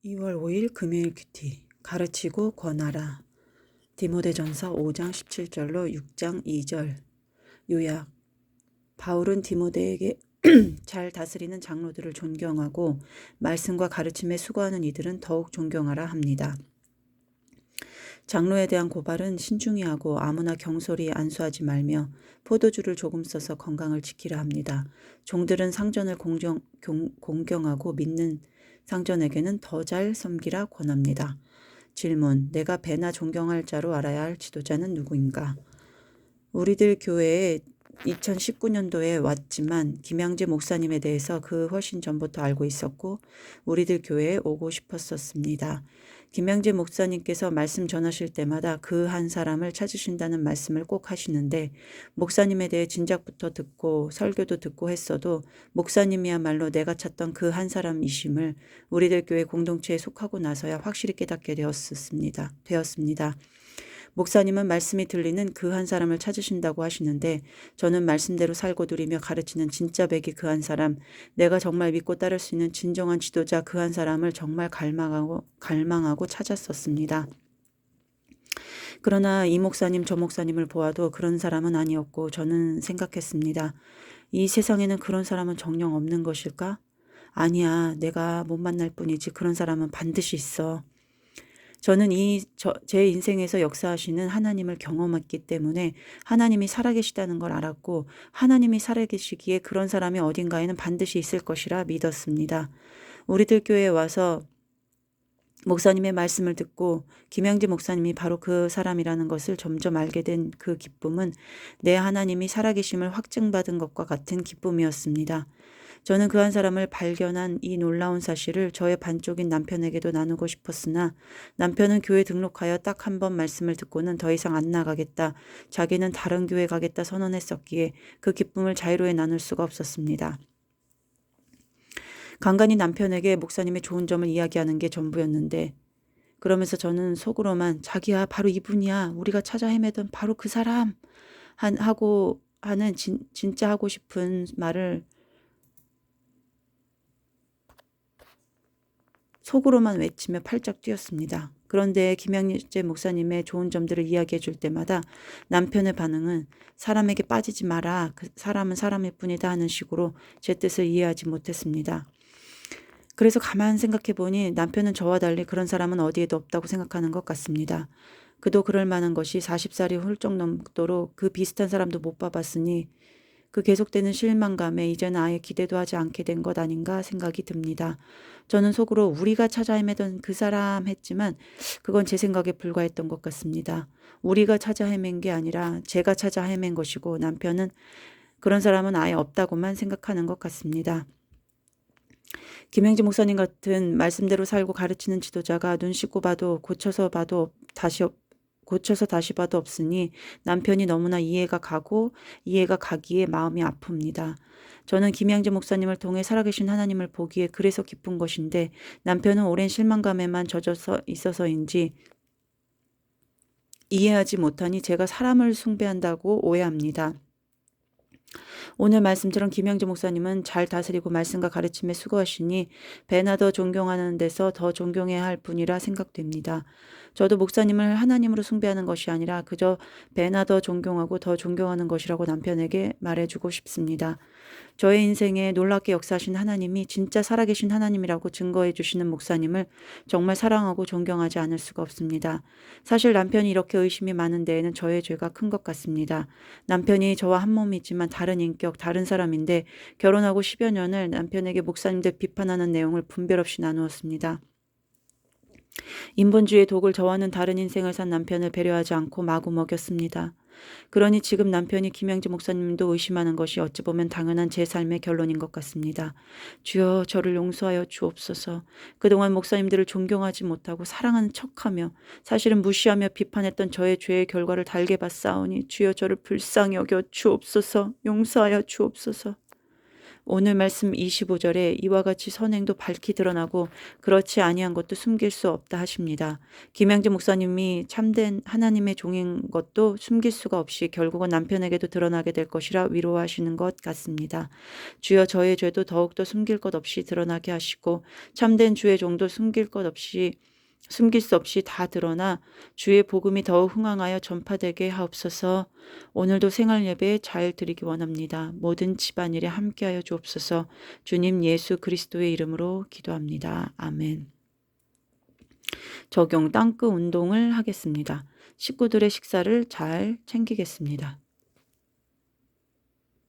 2월 5일 금요일 큐티 가르치고 권하라. 디모데전서 5장 17절로 6장 2절. 요약. 바울은 디모데에게 잘 다스리는 장로들을 존경하고 말씀과 가르침에 수고하는 이들은 더욱 존경하라 합니다. 장로에 대한 고발은 신중히 하고 아무나 경솔히 안수하지 말며 포도주를 조금 써서 건강을 지키라 합니다. 종들은 상전을 공경하고 믿는 상전에게는 더 잘 섬기라 권합니다. 질문. 내가 배나 존경할 자로 알아야 할 지도자는 누구인가? 우리들 교회에 2019년도에 왔지만 김양재 목사님에 대해서 그 훨씬 전부터 알고 있었고 우리들 교회에 오고 싶었었습니다. 김양재 목사님께서 말씀 전하실 때마다 그 한 사람을 찾으신다는 말씀을 꼭 하시는데 목사님에 대해 진작부터 듣고 설교도 듣고 했어도 목사님이야말로 내가 찾던 그 한 사람이심을 우리들 교회 공동체에 속하고 나서야 확실히 깨닫게 되었습니다. 목사님은 말씀이 들리는 그 한 사람을 찾으신다고 하시는데 저는 말씀대로 살고 누리며 가르치는 진짜 백이 그 한 사람, 내가 정말 믿고 따를 수 있는 진정한 지도자 그 한 사람을 정말 갈망하고 찾았었습니다. 그러나 이 목사님 저 목사님을 보아도 그런 사람은 아니었고 저는 생각했습니다. 이 세상에는 그런 사람은 정녕 없는 것일까? 아니야, 내가 못 만날 뿐이지 그런 사람은 반드시 있어. 저는 제 인생에서 역사하시는 하나님을 경험했기 때문에 하나님이 살아계시다는 걸 알았고 하나님이 살아계시기에 그런 사람이 어딘가에는 반드시 있을 것이라 믿었습니다. 우리들 교회에 와서 목사님의 말씀을 듣고 김양재 목사님이 바로 그 사람이라는 것을 점점 알게 된 그 기쁨은 내 하나님이 살아계심을 확증받은 것과 같은 기쁨이었습니다. 저는 그 한 사람을 발견한 이 놀라운 사실을 저의 반쪽인 남편에게도 나누고 싶었으나 남편은 교회 등록하여 딱 한 번 말씀을 듣고는 더 이상 안 나가겠다. 자기는 다른 교회 가겠다 선언했었기에 그 기쁨을 자유로이 나눌 수가 없었습니다. 간간히 남편에게 목사님의 좋은 점을 이야기하는 게 전부였는데 그러면서 저는 속으로만 자기야 바로 이분이야. 우리가 찾아 헤매던 바로 그 사람 하고 하는 진짜 하고 싶은 말을 속으로만 외치며 팔짝 뛰었습니다. 그런데 김양재 목사님의 좋은 점들을 이야기해 줄 때마다 남편의 반응은 사람에게 빠지지 마라. 그 사람은 사람일 뿐이다 하는 식으로 제 뜻을 이해하지 못했습니다. 그래서 가만 생각해 보니 남편은 저와 달리 그런 사람은 어디에도 없다고 생각하는 것 같습니다. 그도 그럴 만한 것이 40살이 훌쩍 넘도록 그 비슷한 사람도 못 봐봤으니 그 계속되는 실망감에 이제는 아예 기대도 하지 않게 된 것 아닌가 생각이 듭니다. 저는 속으로 우리가 찾아 헤매던 그 사람 했지만 그건 제 생각에 불과했던 것 같습니다. 우리가 찾아 헤맨 게 아니라 제가 찾아 헤맨 것이고 남편은 그런 사람은 아예 없다고만 생각하는 것 같습니다. 김영지 목사님 같은 말씀대로 살고 가르치는 지도자가 눈 씻고 봐도 고쳐서 다시 봐도 없으니 남편이 너무나 이해가 가기에 마음이 아픕니다. 저는 김양재 목사님을 통해 살아계신 하나님을 보기에 그래서 기쁜 것인데 남편은 오랜 실망감에만 젖어서 있어서인지 이해하지 못하니 제가 사람을 숭배한다고 오해합니다. 오늘 말씀처럼 김영재 목사님은 잘 다스리고 말씀과 가르침에 수고하시니 배나 더 존경하는 데서 더 존경해야 할 분이라 생각됩니다. 저도 목사님을 하나님으로 숭배하는 것이 아니라 그저 배나 더 존경하고 더 존경하는 것이라고 남편에게 말해주고 싶습니다. 저의 인생에 놀랍게 역사하신 하나님이 진짜 살아계신 하나님이라고 증거해 주시는 목사님을 정말 사랑하고 존경하지 않을 수가 없습니다. 사실 남편이 이렇게 의심이 많은 데에는 저의 죄가 큰 것 같습니다. 남편이 저와 한 몸이지만 다른 인격, 다른 사람인데 결혼하고 10여 년을 남편에게 목사님들 비판하는 내용을 분별 없이 나누었습니다. 인본주의의 독을 저와는 다른 인생을 산 남편을 배려하지 않고 마구 먹였습니다. 그러니 지금 남편이 김양재 목사님도 의심하는 것이 어찌 보면 당연한 제 삶의 결론인 것 같습니다. 주여 저를 용서하여 주옵소서. 그동안 목사님들을 존경하지 못하고 사랑하는 척하며 사실은 무시하며 비판했던 저의 죄의 결과를 달게 봤사오니 주여 저를 불쌍히 여겨 주옵소서. 용서하여 주옵소서. 오늘 말씀 25절에 이와 같이 선행도 밝히 드러나고 그렇지 아니한 것도 숨길 수 없다 하십니다. 김양재 목사님이 참된 하나님의 종인 것도 숨길 수가 없이 결국은 남편에게도 드러나게 될 것이라 위로하시는 것 같습니다. 주여 저의 죄도 더욱더 숨길 것 없이 드러나게 하시고 참된 주의 종도 숨길 수 없이 다 드러나 주의 복음이 더욱 흥황하여 전파되게 하옵소서. 오늘도 생활 예배 잘 드리기 원합니다. 모든 집안일에 함께하여 주옵소서. 주님 예수 그리스도의 이름으로 기도합니다. 아멘. 적용 땅끝 운동을 하겠습니다. 식구들의 식사를 잘 챙기겠습니다.